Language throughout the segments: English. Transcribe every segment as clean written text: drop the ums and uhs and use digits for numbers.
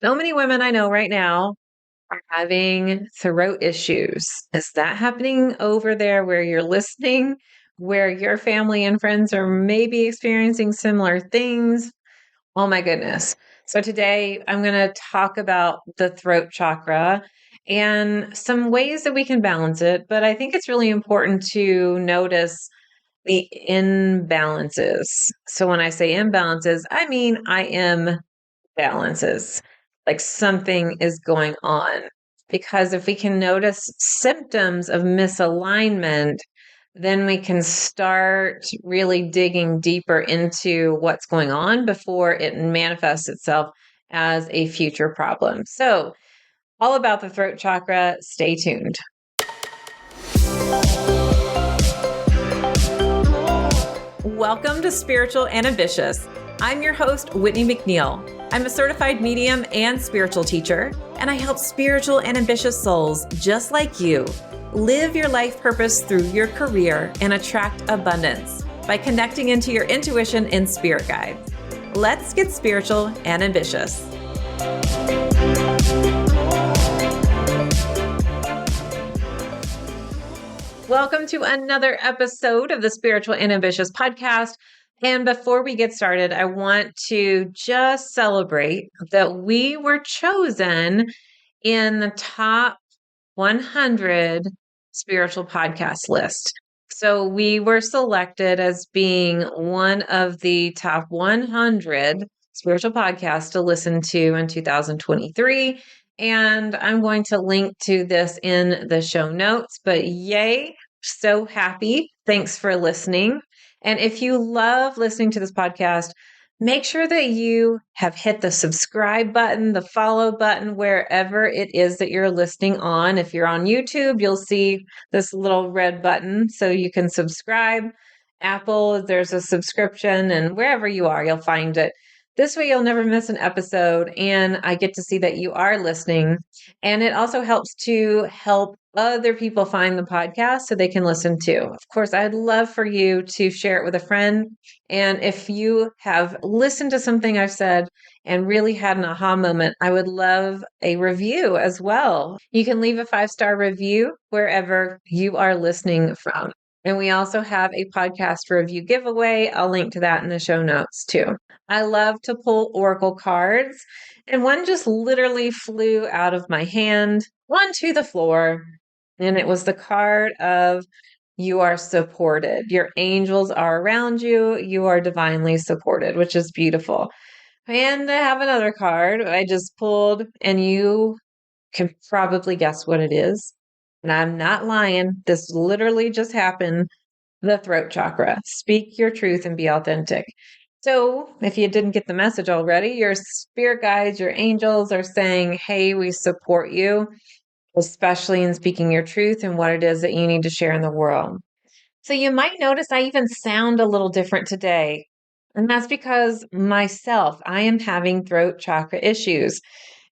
So many women I know right now are having throat issues. Is that happening over there where you're listening, where your family and friends are maybe experiencing similar things? Oh my goodness. So today I'm going to talk about the throat chakra and some ways that we can balance it. But I think it's really important to notice the imbalances. So when I say imbalances, I mean balances, like something is going on. Because if we can notice symptoms of misalignment, then we can start really digging deeper into what's going on before it manifests itself as a future problem. So, all about the throat chakra, stay tuned. Welcome to Spiritual and Ambitious. I'm your host, Whitney McNeill. I'm a certified medium and spiritual teacher, and I help spiritual and ambitious souls just like you live your life purpose through your career and attract abundance by connecting into your intuition and spirit guides. Let's get spiritual and ambitious. Welcome to another episode of the Spiritual and Ambitious podcast. And before we get started, I want to just celebrate that we were chosen in the top 100 spiritual podcast list. So we were selected as being one of the top 100 spiritual podcasts to listen to in 2023. And I'm going to link to this in the show notes, but yay, so happy. Thanks for listening. And if you love listening to this podcast, make sure that you have hit the subscribe button, the follow button, wherever it is that you're listening on. If you're on YouTube, you'll see this little red button so you can subscribe. Apple, there's a subscription, and wherever you are, you'll find it. This way, you'll never miss an episode, and I get to see that you are listening. And it also helps to help other people find the podcast so they can listen too. Of course, I'd love for you to share it with a friend. And if you have listened to something I've said and really had an aha moment, I would love a review as well. You can leave a 5-star review wherever you are listening from. And we also have a podcast review giveaway. I'll link to that in the show notes too. I love to pull oracle cards, and one just literally flew out of my hand onto the floor. And it was the card of you are supported. Your angels are around you. You are divinely supported, which is beautiful. And I have another card I just pulled, and you can probably guess what it is. And I'm not lying. This literally just happened. The throat chakra. Speak your truth and be authentic. So if you didn't get the message already, your spirit guides, your angels are saying, hey, we support you, especially in speaking your truth and what it is that you need to share in the world. So you might notice I even sound a little different today. And that's because I am having throat chakra issues.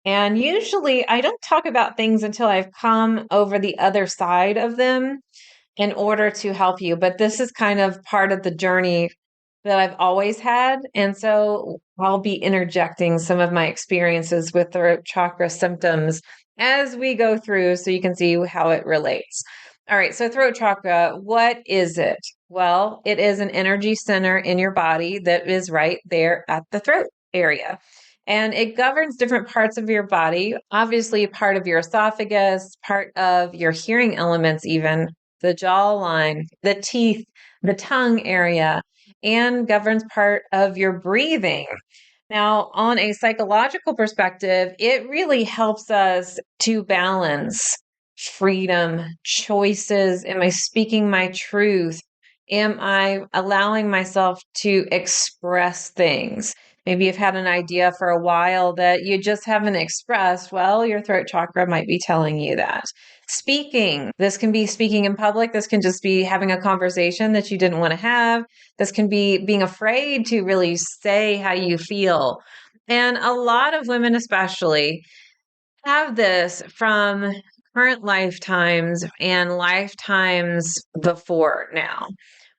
And usually I don't talk about things until I've come over the other side of them in order to help you. But this is kind of part of the journey that I've always had. And so I'll be interjecting some of my experiences with throat chakra symptoms as we go through so you can see how it relates. All right, so throat chakra, what is it? Well, it is an energy center in your body that is right there at the throat area. And it governs different parts of your body, obviously part of your esophagus, part of your hearing elements, even the jawline, the teeth, the tongue area, and governs part of your breathing. Now, on a psychological perspective, it really helps us to balance freedom, choices. Am I speaking my truth? Am I allowing myself to express things? Maybe you've had an idea for a while that you just haven't expressed. Well, your throat chakra might be telling you that. Speaking, this can be speaking in public. This can just be having a conversation that you didn't want to have. This can be being afraid to really say how you feel. And a lot of women, especially, have this from current lifetimes and lifetimes before now,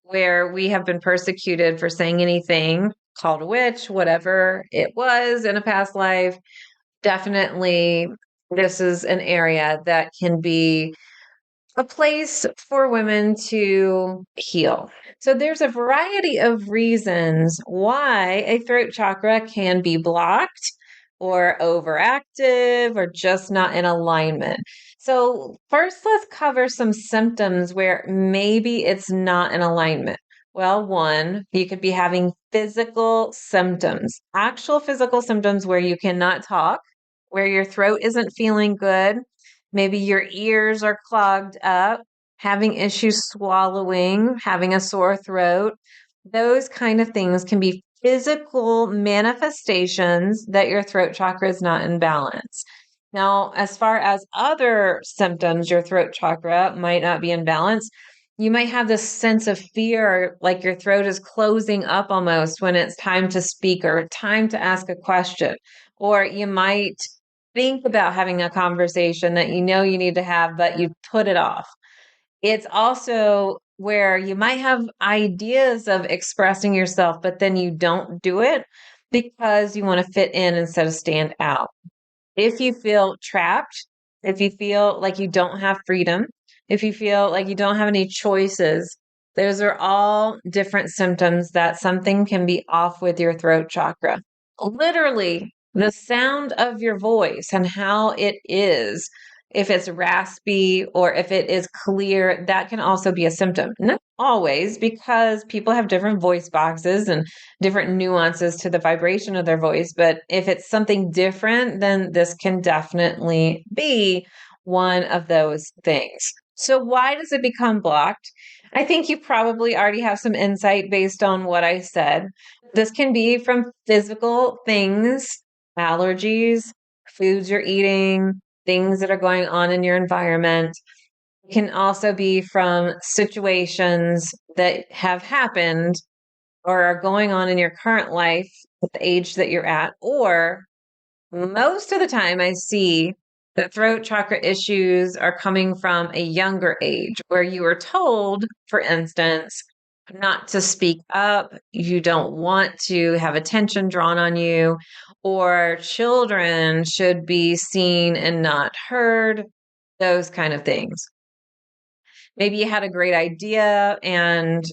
where we have been persecuted for saying anything, called a witch, whatever it was in a past life. definitely this is an area that can be a place for women to heal. So there's a variety of reasons why a throat chakra can be blocked or overactive or just not in alignment. So first, let's cover some symptoms where maybe it's not in alignment. Well, one, you could be having physical symptoms, actual physical symptoms where you cannot talk, where your throat isn't feeling good. Maybe your ears are clogged up, having issues swallowing, having a sore throat. Those kind of things can be physical manifestations that your throat chakra is not in balance. Now, as far as other symptoms, your throat chakra might not be in balance. You might have this sense of fear, like your throat is closing up almost when it's time to speak or time to ask a question. Or you might think about having a conversation that you know you need to have, but you put it off. It's also where you might have ideas of expressing yourself, but then you don't do it because you want to fit in instead of stand out. If you feel trapped, if you feel like you don't have freedom, if you feel like you don't have any choices, those are all different symptoms that something can be off with your throat chakra. Literally, the sound of your voice and how it is, if it's raspy or if it is clear, that can also be a symptom. Not always, because people have different voice boxes and different nuances to the vibration of their voice. But if it's something different, then this can definitely be one of those things. So, why does it become blocked? I think you probably already have some insight based on what I said. This can be from physical things, allergies, foods you're eating, things that are going on in your environment. It can also be from situations that have happened or are going on in your current life at the age that you're at, or most of the time I see that throat chakra issues are coming from a younger age where you were told, for instance, not to speak up, you don't want to have attention drawn on you, or children should be seen and not heard, those kind of things. Maybe you had a great idea and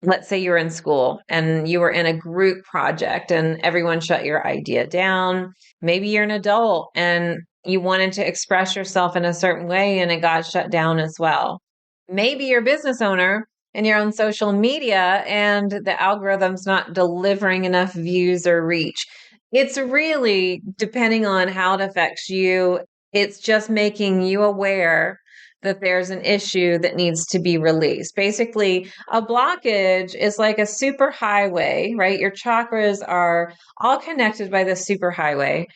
let's say you're in school and you were in a group project and everyone shut your idea down. Maybe you're an adult and you wanted to express yourself in a certain way and it got shut down as well. Maybe you're a business owner and you're on social media and the algorithm's not delivering enough views or reach. It's really depending on how it affects you. It's just making you aware that there's an issue that needs to be released. Basically, a blockage is like a super highway, right? Your chakras are all connected by this super highway.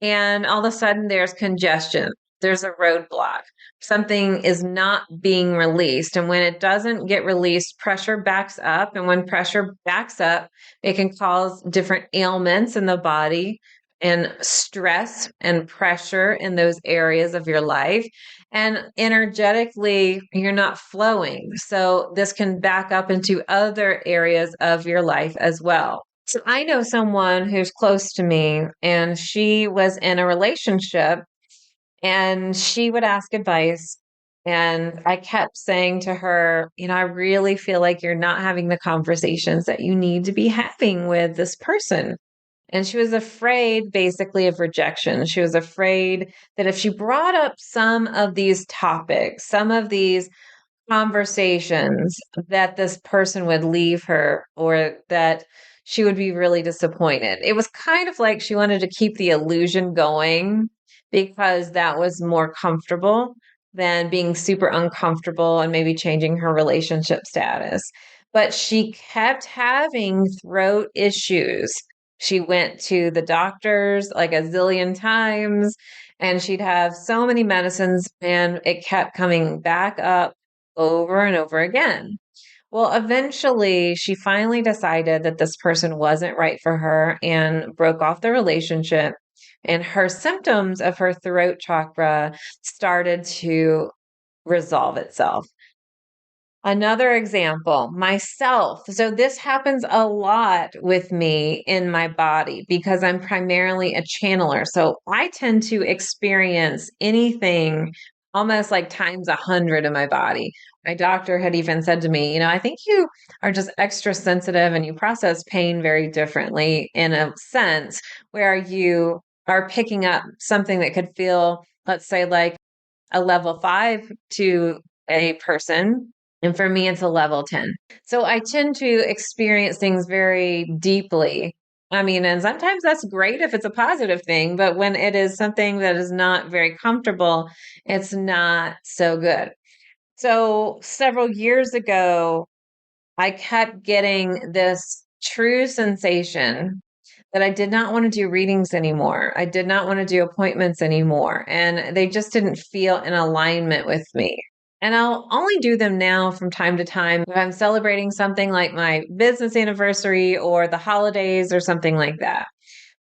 And all of a sudden, there's congestion, there's a roadblock. Something is not being released. And when it doesn't get released, pressure backs up. And when pressure backs up, it can cause different ailments in the body and stress and pressure in those areas of your life. And energetically, you're not flowing. So this can back up into other areas of your life as well. So I know someone who's close to me, and she was in a relationship and she would ask advice. And I kept saying to her, I really feel like you're not having the conversations that you need to be having with this person. And she was afraid basically of rejection. She was afraid that if she brought up some of these topics, some of these conversations, that this person would leave her or that she would be really disappointed. It was kind of like she wanted to keep the illusion going because that was more comfortable than being super uncomfortable and maybe changing her relationship status. But she kept having throat issues. She went to the doctors like a zillion times and she'd have so many medicines and it kept coming back up over and over again. Well, eventually, she finally decided that this person wasn't right for her and broke off the relationship. And her symptoms of her throat chakra started to resolve itself. Another example, myself. So this happens a lot with me in my body because I'm primarily a channeler. So I tend to experience anything almost like times 100 in my body. My doctor had even said to me, I think you are just extra sensitive and you process pain very differently in a sense where you are picking up something that could feel, let's say, like a level 5 to a person. And for me, it's a level 10. So I tend to experience things very deeply. I mean, and sometimes that's great if it's a positive thing, but when it is something that is not very comfortable, it's not so good. So several years ago, I kept getting this true sensation that I did not want to do readings anymore. I did not want to do appointments anymore. And they just didn't feel in alignment with me. And I'll only do them now from time to time if I'm celebrating something like my business anniversary or the holidays or something like that.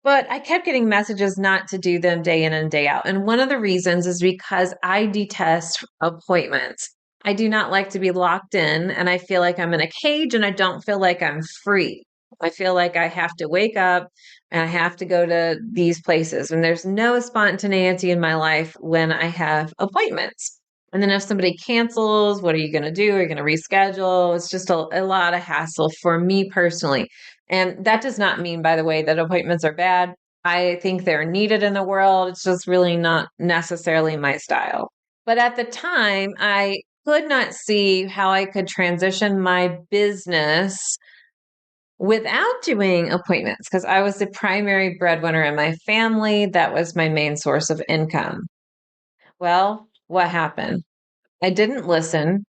But I kept getting messages not to do them day in and day out. And one of the reasons is because I detest appointments. I do not like to be locked in, and I feel like I'm in a cage and I don't feel like I'm free. I feel like I have to wake up and I have to go to these places. And there's no spontaneity in my life when I have appointments. And then if somebody cancels, what are you going to do? Are you going to reschedule? It's just a lot of hassle for me personally. And that does not mean, by the way, that appointments are bad. I think they're needed in the world. It's just really not necessarily my style. But at the time, I could not see how I could transition my business without doing appointments because I was the primary breadwinner in my family. That was my main source of income. Well, what happened? I didn't listen.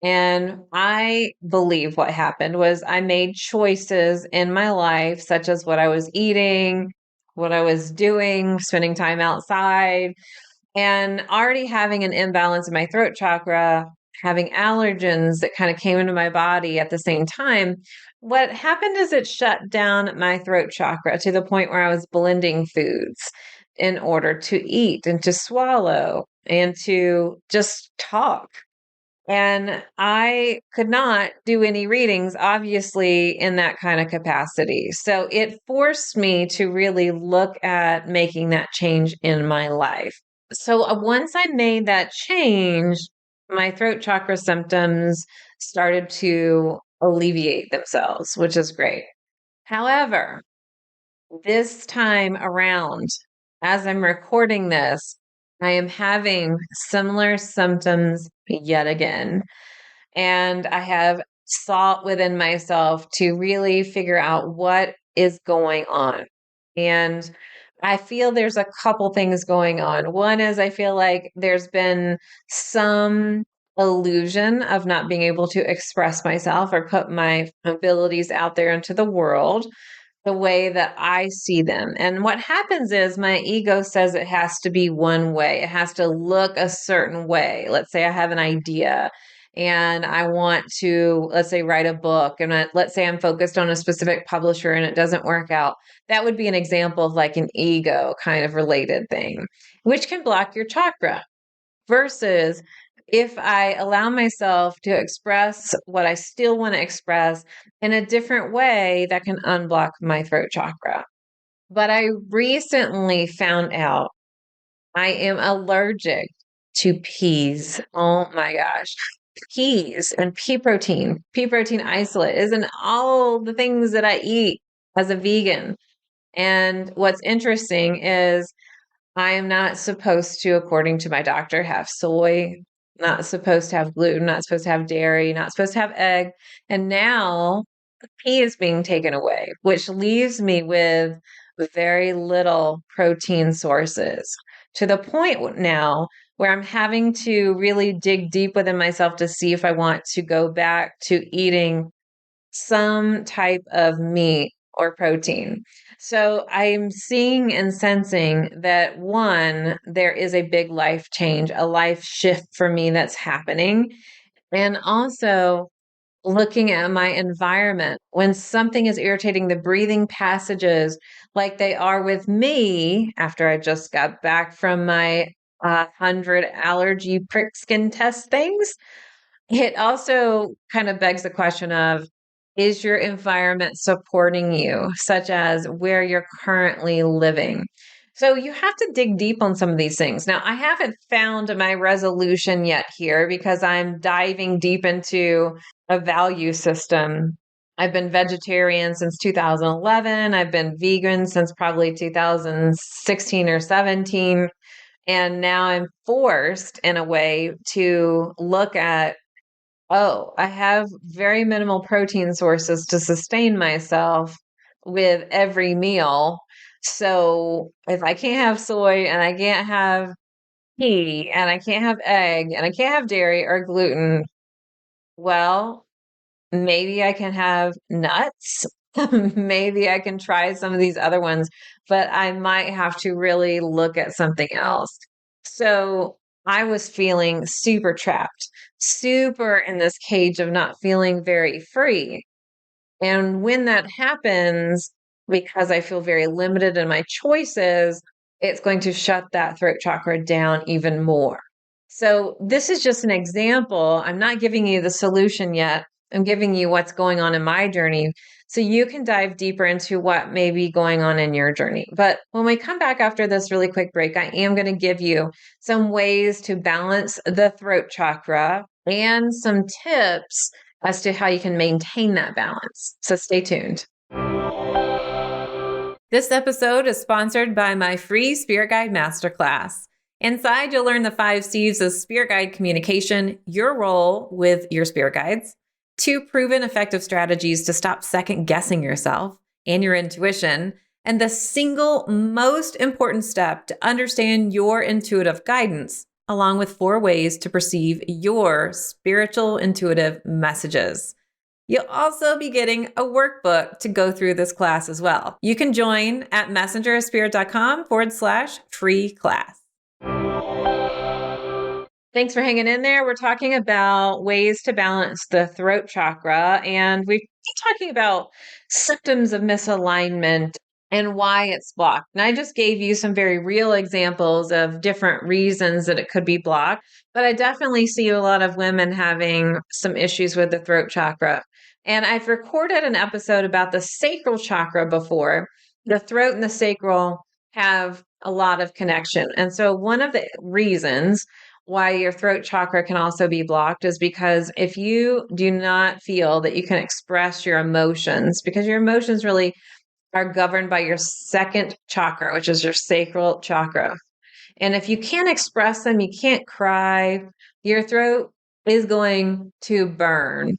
And I believe what happened was I made choices in my life, such as what I was eating, what I was doing, spending time outside, and already having an imbalance in my throat chakra, having allergens that kind of came into my body at the same time. What happened is it shut down my throat chakra to the point where I was blending foods in order to eat and to swallow and to just talk. And I could not do any readings, obviously, in that kind of capacity. So it forced me to really look at making that change in my life. So once I made that change, my throat chakra symptoms started to alleviate themselves, which is great. However, this time around, as I'm recording this, I am having similar symptoms yet again. And I have sought within myself to really figure out what is going on. And I feel there's a couple things going on. One is I feel like there's been some illusion of not being able to express myself or put my abilities out there into the world the way that I see them. And what happens is my ego says it has to be one way. It has to look a certain way. Let's say I have an idea and I want to, let's say, write a book. And let's say I'm focused on a specific publisher and it doesn't work out. That would be an example of like an ego kind of related thing, which can block your chakra versus if I allow myself to express what I still want to express in a different way, that can unblock my throat chakra. But I recently found out I am allergic to peas. Oh my gosh. Peas and pea protein isolate is in all the things that I eat as a vegan. And what's interesting is I am not supposed to, according to my doctor, have soy, not supposed to have gluten, not supposed to have dairy, not supposed to have egg. And now pea is being taken away, which leaves me with very little protein sources to the point now where I'm having to really dig deep within myself to see if I want to go back to eating some type of meat or protein. So I'm seeing and sensing that one, there is a big life change, a life shift for me that's happening. And also looking at my environment when something is irritating the breathing passages like they are with me after I just got back from my 100 allergy prick skin test things. It also kind of begs the question of, is your environment supporting you, such as where you're currently living? So you have to dig deep on some of these things. Now, I haven't found my resolution yet here because I'm diving deep into a value system. I've been vegetarian since 2011. I've been vegan since probably 2016 or 17. And now I'm forced in a way to look at, oh, I have very minimal protein sources to sustain myself with every meal. So if I can't have soy and I can't have meat and I can't have egg and I can't have dairy or gluten, well, maybe I can have nuts. Maybe I can try some of these other ones, but I might have to really look at something else. So I was feeling super trapped, super in this cage of not feeling very free. And when that happens, because I feel very limited in my choices, it's going to shut that throat chakra down even more. So, this is just an example. I'm not giving you the solution yet. I'm giving you what's going on in my journey so you can dive deeper into what may be going on in your journey. But when we come back after this really quick break, I am going to give you some ways to balance the throat chakra and some tips as to how you can maintain that balance. So stay tuned. This episode is sponsored by my free Spirit Guide Masterclass. Inside, you'll learn the 5 C's of Spirit Guide communication, your role with your Spirit Guides, 2 proven effective strategies to stop second guessing yourself and your intuition, and the single most important step to understand your intuitive guidance, along with 4 ways to perceive your spiritual intuitive messages. You'll also be getting a workbook to go through this class as well. You can join at messengerofspirit.com/free class. Thanks for hanging in there. We're talking about ways to balance the throat chakra, and we've been talking about symptoms of misalignment and why it's blocked. And I just gave you some very real examples of different reasons that it could be blocked, but I definitely see a lot of women having some issues with the throat chakra. And I've recorded an episode about the sacral chakra before. The throat and the sacral have a lot of connection. And so one of the reasons why your throat chakra can also be blocked is because if you do not feel that you can express your emotions, because your emotions really are governed by your second chakra, which is your sacral chakra. And if you can't express them, you can't cry, your throat is going to burn.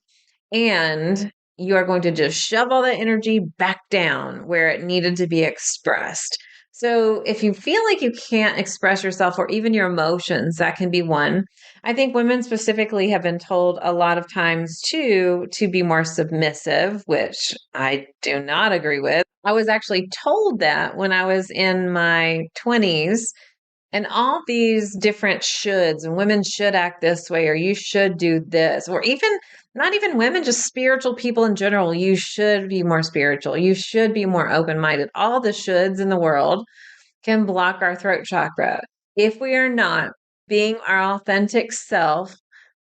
And you are going to just shove all that energy back down where it needed to be expressed. So if you feel like you can't express yourself or even your emotions, that can be one. I think women specifically have been told a lot of times too to be more submissive, which I do not agree with. I was actually told that when I was in my 20s, and all these different shoulds, and women should act this way, or you should do this, or even not even women, just spiritual people in general. You should be more spiritual. You should be more open minded. All the shoulds in the world can block our throat chakra. If we are not being our authentic self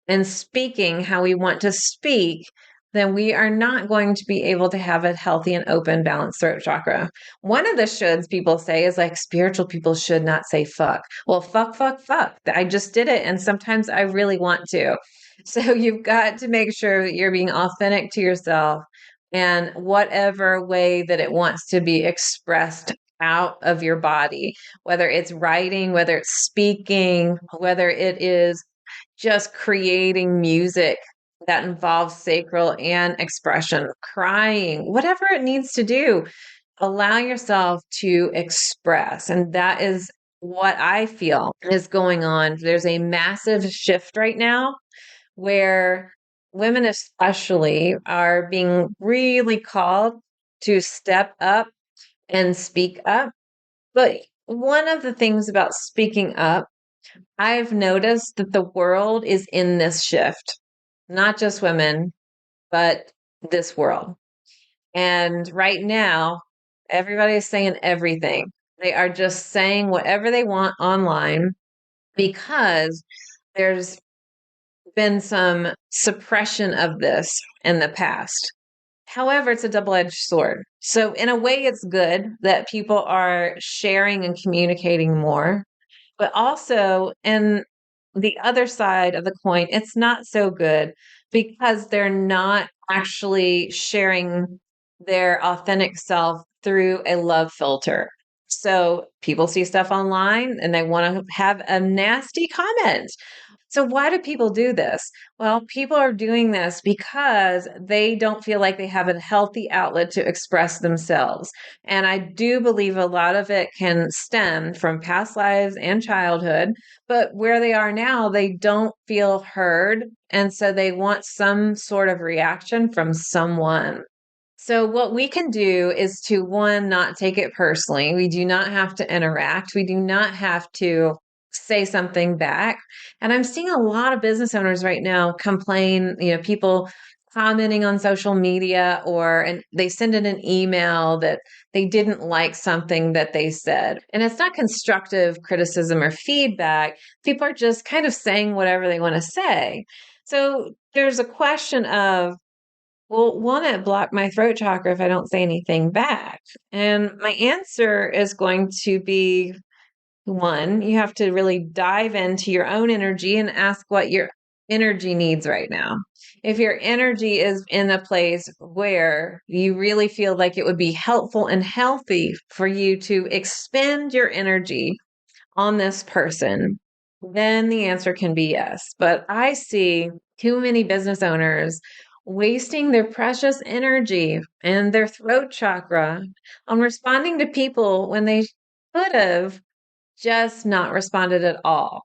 and speaking how we want to speak, then we are not going to be able to have a healthy and open, balanced throat chakra. One of the shoulds people say is like spiritual people should not say fuck. Well, fuck, fuck, fuck. I just did it. And sometimes I really want to. So you've got to make sure that you're being authentic to yourself and whatever way that it wants to be expressed out of your body, whether it's writing, whether it's speaking, whether it is just creating music that involves sacral and expression, crying, whatever it needs to do, allow yourself to express. And that is what I feel is going on. There's a massive shift right now where women, especially, are being really called to step up and speak up. But one of the things about speaking up, I've noticed that the world is in this shift, not just women, but this world. And right now, everybody is saying everything. They are just saying whatever they want online because there's been some suppression of this in the past. However, it's a double-edged sword. So in a way, it's good that people are sharing and communicating more, but also in the other side of the coin, it's not so good because they're not actually sharing their authentic self through a love filter. So people see stuff online and they want to have a nasty comment. So, why do people do this? Well, people are doing this because they don't feel like they have a healthy outlet to express themselves. And I do believe a lot of it can stem from past lives and childhood, but where they are now, they don't feel heard. And so they want some sort of reaction from someone. So, what we can do is to one, not take it personally. We do not have to interact. We do not have to say something back. And I'm seeing a lot of business owners right now complain, people commenting on social media and they send in an email that they didn't like something that they said. And it's not constructive criticism or feedback. People are just kind of saying whatever they want to say. So, there's a question of, well, will it block my throat chakra if I don't say anything back? And my answer is going to be one, you have to really dive into your own energy and ask what your energy needs right now. If your energy is in a place where you really feel like it would be helpful and healthy for you to expend your energy on this person, then the answer can be yes. But I see too many business owners wasting their precious energy and their throat chakra on responding to people when they could have just not responded at all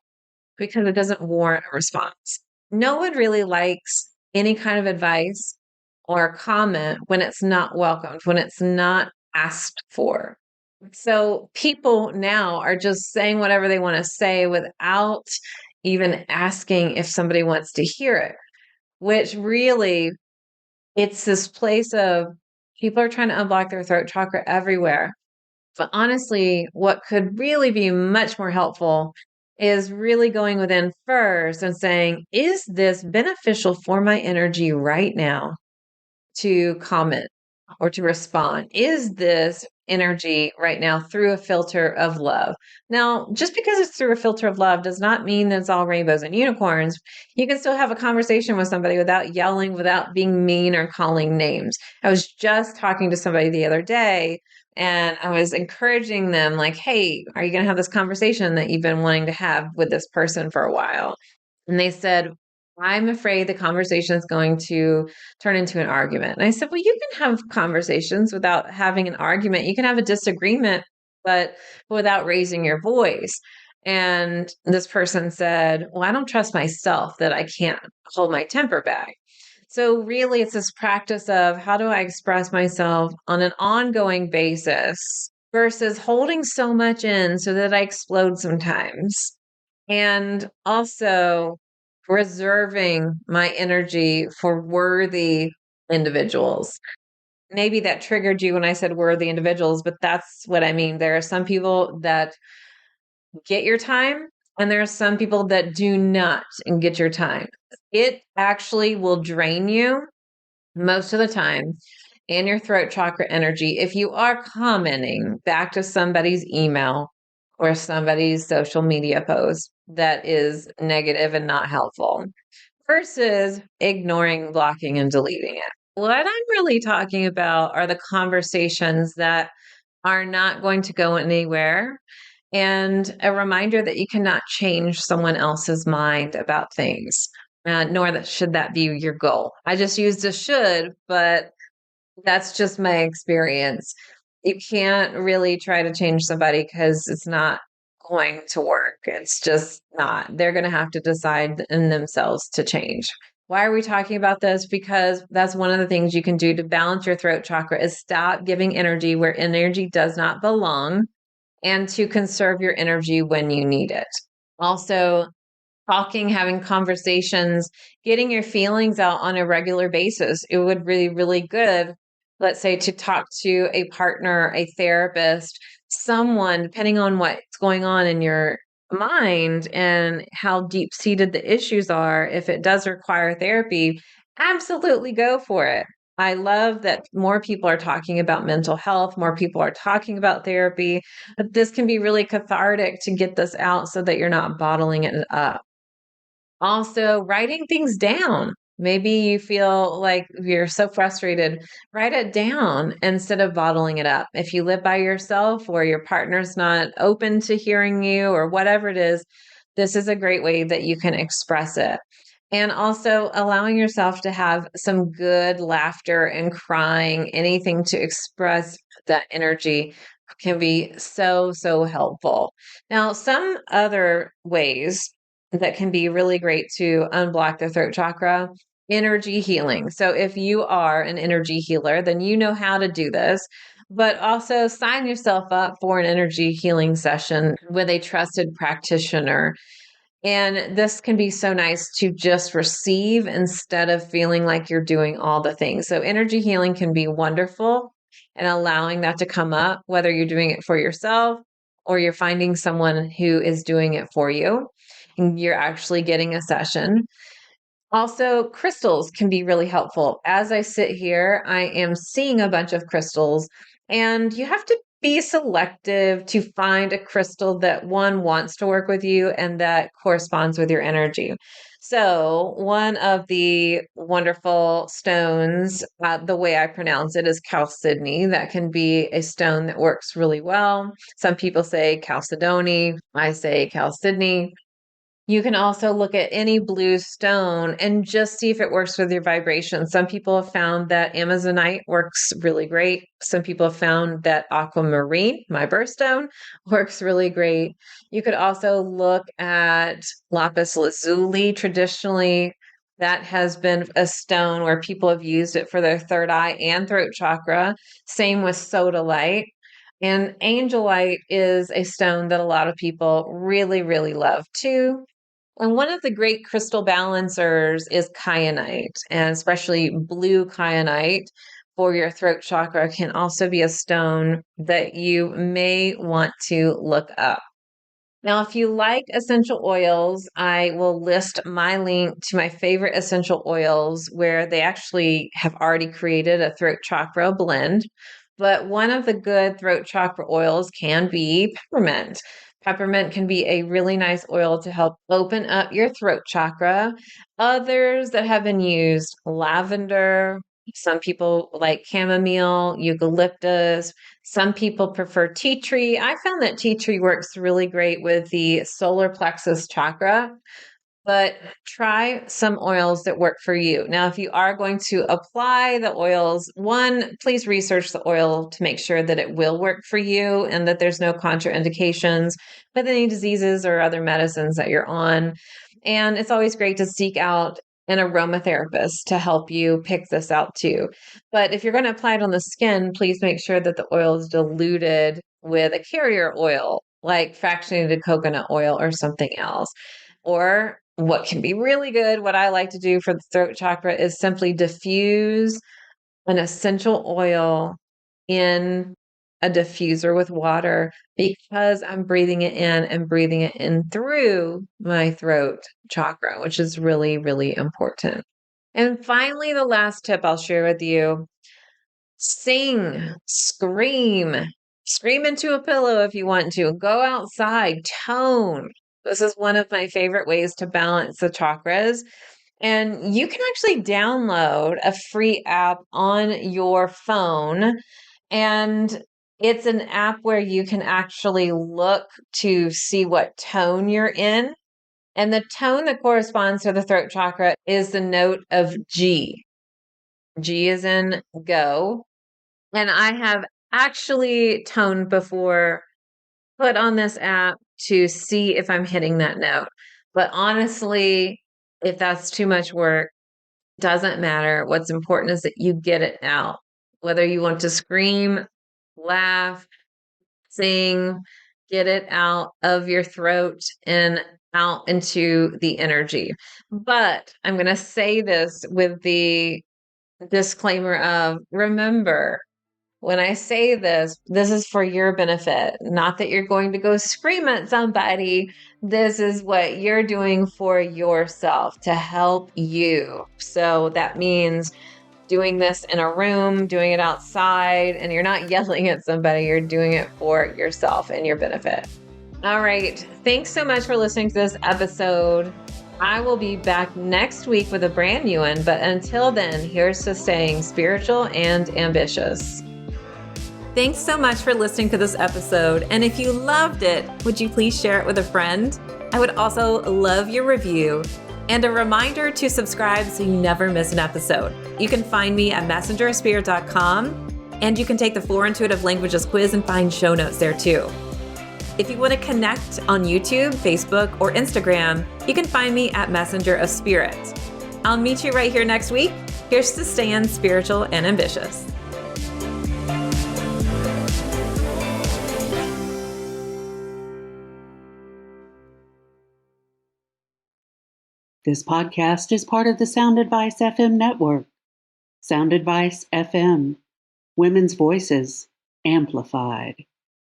because it doesn't warrant a response. No one really likes any kind of advice or comment when it's not welcomed, when it's not asked for. So people now are just saying whatever they want to say without even asking if somebody wants to hear it, which really it's this place of people are trying to unblock their throat chakra everywhere. But honestly, what could really be much more helpful is really going within first and saying, is this beneficial for my energy right now to comment or to respond? Is this energy right now through a filter of love? Now, just because it's through a filter of love does not mean that it's all rainbows and unicorns. You can still have a conversation with somebody without yelling, without being mean or calling names. I was just talking to somebody the other day and I was encouraging them, like, hey, are you going to have this conversation that you've been wanting to have with this person for a while? And they said, I'm afraid the conversation is going to turn into an argument. And I said, well, you can have conversations without having an argument. You can have a disagreement, but without raising your voice. And this person said, well, I don't trust myself that I can't hold my temper back. So really it's this practice of how do I express myself on an ongoing basis versus holding so much in so that I explode sometimes. And also reserving my energy for worthy individuals. Maybe that triggered you when I said worthy individuals, but that's what I mean. There are some people that get your time, and there are some people that do not get your time. It actually will drain you most of the time in your throat chakra energy if you are commenting back to somebody's email or somebody's social media post that is negative and not helpful versus ignoring, blocking, and deleting it. What I'm really talking about are the conversations that are not going to go anywhere and a reminder that you cannot change someone else's mind about things, nor that should that be your goal. I just used a should, but that's just my experience. You can't really try to change somebody because it's not going to work. It's just not. They're going to have to decide in themselves to change. Why are we talking about this? Because that's one of the things you can do to balance your throat chakra is stop giving energy where energy does not belong and to conserve your energy when you need it. Also, talking, having conversations, getting your feelings out on a regular basis. It would be really good, let's say, to talk to a partner, a therapist, someone, depending on what's going on in your mind and how deep seated the issues are, if it does require therapy, absolutely go for it. I love that more people are talking about mental health, more people are talking about therapy, but this can be really cathartic to get this out so that you're not bottling it up. Also, writing things down. Maybe you feel like you're so frustrated, write it down instead of bottling it up. If you live by yourself or your partner's not open to hearing you or whatever it is, this is a great way that you can express it. And also allowing yourself to have some good laughter and crying, anything to express that energy can be so, so helpful. Now, some other ways that can be really great to unblock the throat chakra, energy healing. So if you are an energy healer, then you know how to do this, but also sign yourself up for an energy healing session with a trusted practitioner. And this can be so nice to just receive instead of feeling like you're doing all the things. So energy healing can be wonderful, and allowing that to come up, whether you're doing it for yourself or you're finding someone who is doing it for you and you're actually getting a session. Also, crystals can be really helpful. As I sit here, I am seeing a bunch of crystals, and you have to be selective to find a crystal that one wants to work with you and that corresponds with your energy. So, one of the wonderful stones, the way I pronounce it is chalcedony. That can be a stone that works really well. Some people say chalcedony, I say chalcedony. You can also look at any blue stone and just see if it works with your vibration. Some people have found that Amazonite works really great. Some people have found that aquamarine, my birthstone, works really great. You could also look at lapis lazuli. Traditionally, that has been a stone where people have used it for their third eye and throat chakra. Same with sodalite. And angelite is a stone that a lot of people really, really love too. And one of the great crystal balancers is kyanite, and especially blue kyanite for your throat chakra can also be a stone that you may want to look up. Now, if you like essential oils, I will list my link to my favorite essential oils where they actually have already created a throat chakra blend. But one of the good throat chakra oils can be peppermint. Peppermint can be a really nice oil to help open up your throat chakra. Others that have been used, lavender. Some people like chamomile, eucalyptus. Some people prefer tea tree. I found that tea tree works really great with the solar plexus chakra, but try some oils that work for you. Now, if you are going to apply the oils, one, please research the oil to make sure that it will work for you and that there's no contraindications with any diseases or other medicines that you're on. And it's always great to seek out an aromatherapist to help you pick this out too. But if you're going to apply it on the skin, please make sure that the oil is diluted with a carrier oil, like fractionated coconut oil or something else. Or what can be really good, what I like to do for the throat chakra is simply diffuse an essential oil in a diffuser with water because I'm breathing it in and breathing it in through my throat chakra, which is really, really important. And finally, the last tip I'll share with you: sing, scream into a pillow if you want to, go outside, tone. This is one of my favorite ways to balance the chakras. And you can actually download a free app on your phone. And it's an app where you can actually look to see what tone you're in. And the tone that corresponds to the throat chakra is the note of G. G is in go. And I have actually toned before, put on this app to see if I'm hitting that note. But honestly, if that's too much work, doesn't matter. What's important is that you get it out. Whether you want to scream, laugh, sing, get it out of your throat and out into the energy. But I'm going to say this with the disclaimer of remember, when I say this, this is for your benefit, not that you're going to go scream at somebody. This is what you're doing for yourself to help you. So that means doing this in a room, doing it outside, and you're not yelling at somebody, you're doing it for yourself and your benefit. All right. Thanks so much for listening to this episode. I will be back next week with a brand new one, but until then, here's to staying spiritual and ambitious. Thanks so much for listening to this episode. And if you loved it, would you please share it with a friend? I would also love your review. And a reminder to subscribe so you never miss an episode. You can find me at messengerspirit.com, and you can take the 4 Intuitive Languages quiz and find show notes there too. If you want to connect on YouTube, Facebook, or Instagram, you can find me at Messenger of Spirit. I'll meet you right here next week. Here's to staying spiritual and ambitious. This podcast is part of the Sound Advice FM network. Sound Advice FM. Women's voices amplified.